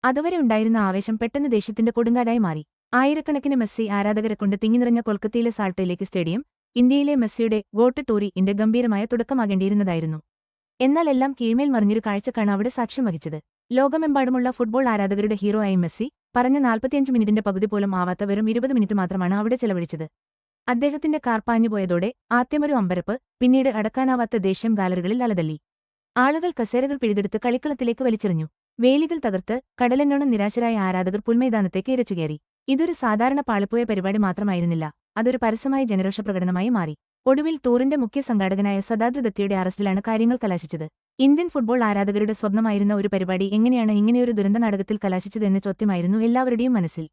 അതുവരെ ഉണ്ടായിരുന്ന ആവേശം പെട്ടെന്ന് ദേഷ്യത്തിന്റെ കൊടുങ്കാറ്റായി മാറി. ആയിരക്കണക്കിന് മെസ്സി ആരാധകരെ കൊണ്ട് തിങ്ങിനിറഞ്ഞ കൊൽക്കത്തയിലെ സാൾട്ട് സ്റ്റേഡിയം ഇന്ത്യയിലെ മെസ്സിയുടെ ഗോട്ട് ടൂറിന്റെ ഗംഭീരമായ തുടക്കമാകേണ്ടിയിരുന്നതായിരുന്നു. എന്നാൽ എല്ലാം കീഴ്മേൽ മറിഞ്ഞൊരു കാഴ്ചക്കാണ് അവിടെ സാക്ഷ്യം വഹിച്ചത്. ലോകമെമ്പാടുമുള്ള ഫുട്ബോൾ ആരാധകരുടെ ഹീറോ ആയി മെസ്സി പറഞ്ഞ 45 മിനിറ്റിന്റെ പകുതി പോലും ആവാത്ത വെറും 20 മിനിറ്റ് മാത്രമാണ് അവിടെ ചെലവഴിച്ചത്. അദ്ദേഹത്തിന്റെ കാർ പാഞ്ഞുപോയതോടെ ആദ്യമൊരു അമ്പരപ്പ്, പിന്നീട് അടക്കാനാവാത്ത ദേഷ്യം ഗാലറികളിൽ അലതല്ലി. ആളുകൾ കസേരകൾ പിഴുതെടുത്ത് കളിക്കളത്തിലേക്ക് വലിച്ചെറിഞ്ഞു. വേലികൾ തകർത്ത് കടലെന്നോണം നിരാശരായ ആരാധകർ പുൽമൈതാനത്തേക്ക് ഇരച്ചുകയറി. ഇതൊരു സാധാരണ പാളിപ്പോയ പരിപാടി മാത്രമായിരുന്നില്ല, അതൊരു പരസ്യമായ ജനരോഷ പ്രകടനമായി മാറി. ഒടുവിൽ ടൂറിന്റെ മുഖ്യ സംഘാടകനായ സദാദ്രി ദത്തയുടെ അറസ്റ്റിലാണ് കാര്യങ്ങൾ കലാശിച്ചത്. ഇന്ത്യൻ ഫുട്ബോൾ ആരാധകരുടെ സ്വപ്നമായിരുന്ന ഒരു പരിപാടി എങ്ങനെയാണ് ഇങ്ങനെയൊരു ദുരന്ത നാടകത്തിൽ കലാശിച്ചതെന്ന ചോദ്യമായിരുന്നു എല്ലാവരുടെയും മനസ്സിൽ.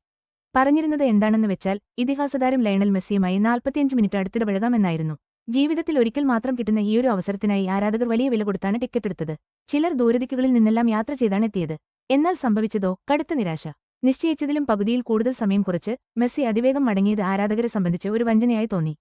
പറഞ്ഞിരുന്നത് എന്താണെന്ന് വെച്ചാൽ ഇതിഹാസതാരം ലയണൽ മെസ്സിയുമായി 45 മിനിറ്റ് അടുത്തിടപഴകാമെന്നായിരുന്നു. ജീവിതത്തിൽ ഒരിക്കൽ മാത്രം കിട്ടുന്ന ഈയൊരു അവസരത്തിനായി ആരാധകർ വലിയ വില കൊടുത്താണ് ടിക്കറ്റെടുത്തത്. ചിലർ ദൂരദിക്കുകളിൽ നിന്നെല്ലാം യാത്ര ചെയ്താണ് എത്തിയത്. എന്നാൽ സംഭവിച്ചതോ കടുത്ത നിരാശ. നിശ്ചയിച്ചതിലും പകുതിയിൽ കൂടുതൽ സമയം കുറച്ച് മെസ്സി അതിവേഗം മടങ്ങിയത് ആരാധകരെ സംബന്ധിച്ച് ഒരു വഞ്ചനയായി തോന്നി.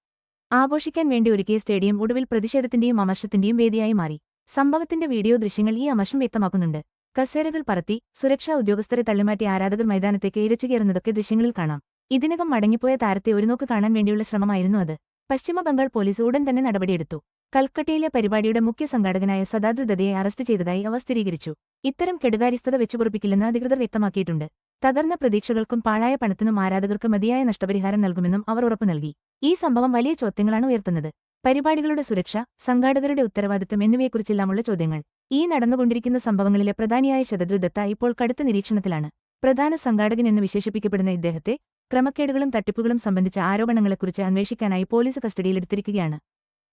ആഘോഷിക്കാൻ വേണ്ടി ഒരുക്കിയ സ്റ്റേഡിയം ഒടുവിൽ പ്രതിഷേധത്തിന്റെയും അമർഷത്തിന്റെയും വേദിയായി മാറി. സംഭവത്തിന്റെ വീഡിയോ ദൃശ്യങ്ങൾ ഈ അമർഷം വ്യക്തമാക്കുന്നുണ്ട്. കസേരകൾ പറത്തി സുരക്ഷാ ഉദ്യോഗസ്ഥരെ തള്ളിമാറ്റി ആരാധകർ മൈതാനത്തേക്ക് ഇരച്ചുകയറുന്നതൊക്കെ ദൃശ്യങ്ങളിൽ കാണാം. ഇതിനകം മടങ്ങിപ്പോയ താരത്തെ ഒരു നോക്ക് കാണാൻ വേണ്ടിയുള്ള ശ്രമമായിരുന്നു അത്. പശ്ചിമബംഗാൾ പോലീസ് ഉടൻ തന്നെ നടപടിയെടുത്തു. കൽക്കട്ടയിലെ പരിപാടിയുടെ മുഖ്യ സംഘാടകനായ സദാദ്രി ദത്തയെ അറസ്റ്റ് ചെയ്തതായി അവ സ്ഥിരീകരിച്ചു. ഇത്തരം കെടുകാര്യസ്ഥത വെച്ചുപൊറുപ്പിക്കില്ലെന്ന് അധികൃതർ വ്യക്തമാക്കിയിട്ടുണ്ട്. തകർന്ന പ്രതീക്ഷകൾക്കും പാഴായ പണത്തിനും ആരാധകർക്ക് മതിയായ നഷ്ടപരിഹാരം നൽകുമെന്നും അവർ ഉറപ്പു നൽകി. ഈ സംഭവം വലിയ ചോദ്യങ്ങളാണ് ഉയർത്തുന്നത്. പരിപാടികളുടെ സുരക്ഷ, സംഘാടകരുടെ ഉത്തരവാദിത്തം എന്നിവയെക്കുറിച്ചെല്ലാമുള്ള ചോദ്യങ്ങൾ. ഈ നടന്നുകൊണ്ടിരിക്കുന്ന സംഭവങ്ങളിലെ പ്രധാനിയായ സദാദ്രി ദത്ത ഇപ്പോൾ കടുത്ത നിരീക്ഷണത്തിലാണ്. പ്രധാന സംഘാടകൻ എന്ന് വിശേഷിപ്പിക്കപ്പെടുന്ന ഇദ്ദേഹത്തെ ക്രമക്കേടുകളും തട്ടിപ്പുകളും സംബന്ധിച്ച ആരോപണങ്ങളെക്കുറിച്ച് അന്വേഷിക്കാനായി പോലീസ് കസ്റ്റഡിയിലെടുത്തിരിക്കുകയാണ്.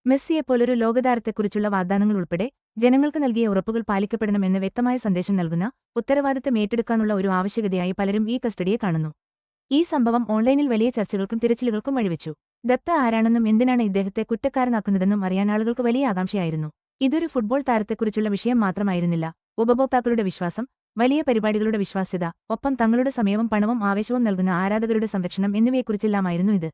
മെസ്സിയെപ്പോലൊരു ലോകതാരത്തെക്കുറിച്ചുള്ള വാഗ്ദാനങ്ങൾ ഉൾപ്പെടെ ജനങ്ങൾക്ക് നൽകിയ ഉറപ്പുകൾ പാലിക്കപ്പെടണമെന്ന് വ്യക്തമായ സന്ദേശം നൽകുന്ന ഉത്തരവാദിത്തം ഏറ്റെടുക്കാനുള്ള ഒരു ആവശ്യകതയായി പലരും ഈ കസ്റ്റഡിയെ കാണുന്നു. ഈ സംഭവം ഓൺലൈനിൽ വലിയ ചർച്ചകൾക്കും തിരച്ചിലുകൾക്കും വഴിവെച്ചു. ദത്ത ആരാണെന്നും എന്തിനാണ് ഇദ്ദേഹത്തെ കുറ്റക്കാരനാക്കുന്നതെന്നും അറിയാൻ ആളുകൾക്ക് വലിയ ആകാംക്ഷയായിരുന്നു. ഇതൊരു ഫുട്ബോൾ താരത്തെക്കുറിച്ചുള്ള വിഷയം മാത്രമായിരുന്നില്ല. ഉപഭോക്താക്കളുടെ വിശ്വാസം, വലിയ പരിപാടികളുടെ വിശ്വാസ്യത, ഒപ്പം തങ്ങളുടെ സമയവും പണവും ആവേശവും നൽകുന്ന ആരാധകരുടെ സംരക്ഷണം എന്നിവയെക്കുറിച്ചെല്ലാമായിരുന്നു ഇത്.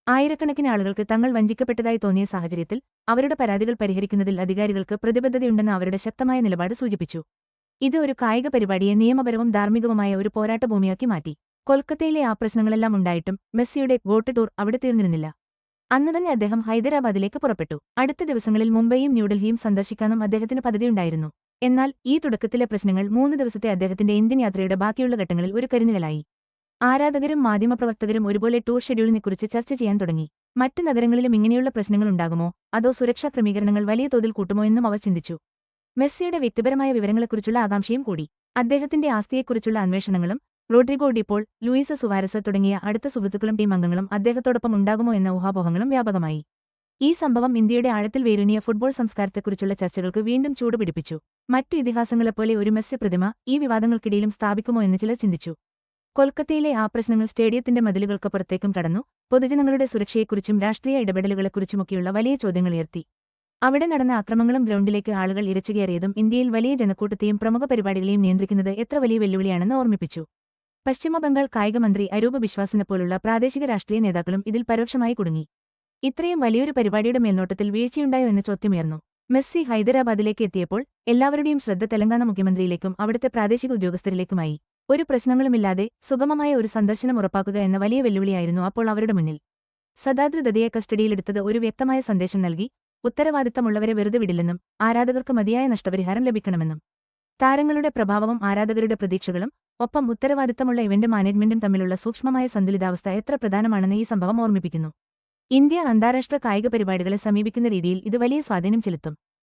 ആയിരക്കണക്കിന് ആളുകൾക്ക് തങ്ങൾ വഞ്ചിക്കപ്പെട്ടതായി തോന്നിയ സാഹചര്യത്തിൽ അവരുടെ പരാതികൾ പരിഹരിക്കുന്നതിൽ അധികാരികൾക്ക് പ്രതിബദ്ധതയുണ്ടെന്ന് അവരുടെ ശക്തമായ നിലപാട് സൂചിപ്പിച്ചു. ഇത് ഒരു കായിക പരിപാടിയെ നിയമപരവും ധാർമ്മികവുമായ ഒരു പോരാട്ടഭൂമിയാക്കി മാറ്റി. കൊൽക്കത്തയിലെ ആ പ്രശ്നങ്ങളെല്ലാം ഉണ്ടായിട്ടും മെസ്സിയുടെ ഗോട്ട് ടൂർ അവിടെ തീർന്നിരുന്നില്ല. അന്നുതന്നെ അദ്ദേഹം ഹൈദരാബാദിലേക്ക് പുറപ്പെട്ടു. അടുത്ത ദിവസങ്ങളിൽ മുംബൈയും ന്യൂഡൽഹിയും സന്ദർശിക്കാനും അദ്ദേഹത്തിന് പദ്ധതിയുണ്ടായിരുന്നു. എന്നാൽ ഈ തുടക്കത്തിലെ പ്രശ്നങ്ങൾ 3 ദിവസത്തെ അദ്ദേഹത്തിന്റെ ഇന്ത്യൻ യാത്രയുടെ ബാക്കിയുള്ള ഘട്ടങ്ങളിൽ ഒരു കരിനിഴലായി. ആരാധകരും മാധ്യമപ്രവർത്തകരും ഒരുപോലെ ടൂർ ഷെഡ്യൂളിനെക്കുറിച്ച് ചർച്ച ചെയ്യാൻ തുടങ്ങി. മറ്റ് നഗരങ്ങളിലും ഇങ്ങനെയുള്ള പ്രശ്നങ്ങളുണ്ടാകുമോ, അതോ സുരക്ഷാ ക്രമീകരണങ്ങൾ വലിയ തോതിൽ കൂട്ടുമോ എന്നും അവർ ചിന്തിച്ചു. മെസ്സിയുടെ വ്യക്തിപരമായ വിവരങ്ങളെക്കുറിച്ചുള്ള ആകാംക്ഷയും കൂടി. അദ്ദേഹത്തിന്റെ ആസ്തിയെക്കുറിച്ചുള്ള അന്വേഷണങ്ങളും റോഡ്രിഗോ ഡിപോൾ, ലൂയിസ സുവാരസ് തുടങ്ങിയ അടുത്ത സുഹൃത്തുക്കളും ടീം അംഗങ്ങളും അദ്ദേഹത്തോടൊപ്പം ഉണ്ടാകുമോ എന്ന ഊഹാപോഹങ്ങളും വ്യാപകമായി. ഈ സംഭവം ഇന്ത്യയുടെ ആഴത്തിൽ വേരൂന്നിയ ഫുട്ബോൾ സംസ്കാരത്തെക്കുറിച്ചുള്ള ചർച്ചകൾക്ക് വീണ്ടും ചൂടുപിടിപ്പിച്ചു. മറ്റു ഇതിഹാസങ്ങളെപ്പോലെ ഒരു മെസ്സി പ്രതിമ ഈ വിവാദങ്ങൾക്കിടയിലും സ്ഥാപിക്കുമോ എന്ന് ചിലർ ചിന്തിച്ചു. കൊൽക്കത്തയിലെ ആ പ്രശ്നങ്ങൾ സ്റ്റേഡിയത്തിന്റെ മതിലുകൾക്ക് പുറത്തേക്കും കടന്നു. പൊതുജനങ്ങളുടെ സുരക്ഷയെക്കുറിച്ചും രാഷ്ട്രീയ ഇടപെടലുകളെക്കുറിച്ചുമൊക്കെയുള്ള വലിയ ചോദ്യങ്ങളുയർത്തി. അവിടെ നടന്ന അക്രമങ്ങളും ഗ്രൗണ്ടിലേക്ക് ആളുകൾ ഇരച്ചുകയറിയതും ഇന്ത്യയിൽ വലിയ ജനക്കൂട്ടത്തെയും പ്രമുഖ പരിപാടികളെയും നിയന്ത്രിക്കുന്നത് എത്ര വലിയ വെല്ലുവിളിയാണെന്ന് ഓർമ്മിപ്പിച്ചു. പശ്ചിമബംഗാൾ കായിക മന്ത്രി അരൂപ് ബിശ്വാസിനെപ്പോലുള്ള പ്രാദേശിക രാഷ്ട്രീയ നേതാക്കളും ഇതിൽ പരോക്ഷമായി കുടുങ്ങി. ഇത്രയും വലിയൊരു പരിപാടിയുടെ മേൽനോട്ടത്തിൽ വീഴ്ചയുണ്ടായോ എന്ന ചോദ്യമുയർന്നു. മെസ്സി ഹൈദരാബാദിലേക്ക് എത്തിയപ്പോൾ എല്ലാവരുടെയും ശ്രദ്ധ തെലങ്കാന മുഖ്യമന്ത്രിയിലേക്കും അവിടുത്തെ പ്രാദേശിക ഉദ്യോഗസ്ഥരിലേക്കുമായി. ഒരു പ്രശ്നങ്ങളുമില്ലാതെ സുഗമമായ ഒരു സന്ദർശനം ഉറപ്പാക്കുക എന്ന വലിയ വെല്ലുവിളിയായിരുന്നു അപ്പോൾ അവരുടെ മുന്നിൽ. സദാദ്രി ദത്തയെ കസ്റ്റഡിയിലെടുത്തത് ഒരു വ്യക്തമായ സന്ദേശം നൽകി. ഉത്തരവാദിത്തമുള്ളവരെ വെറുതെ വിടില്ലെന്നും ആരാധകർക്ക് മതിയായ നഷ്ടപരിഹാരം ലഭിക്കണമെന്നും. താരങ്ങളുടെ പ്രഭാവവും ആരാധകരുടെ പ്രതീക്ഷകളും ഒപ്പം ഉത്തരവാദിത്തമുള്ള ഇവന്റ് മാനേജ്മെന്റും തമ്മിലുള്ള സൂക്ഷ്മമായ സന്തുലിതാവസ്ഥ എത്ര പ്രധാനമാണെന്ന് ഈ സംഭവം ഓർമ്മിപ്പിക്കുന്നു. ഇന്ത്യ അന്താരാഷ്ട്ര കായിക പരിപാടികളെ സമീപിക്കുന്ന രീതിയിൽ ഇത് വലിയ സ്വാധീനം ചെലുത്തും.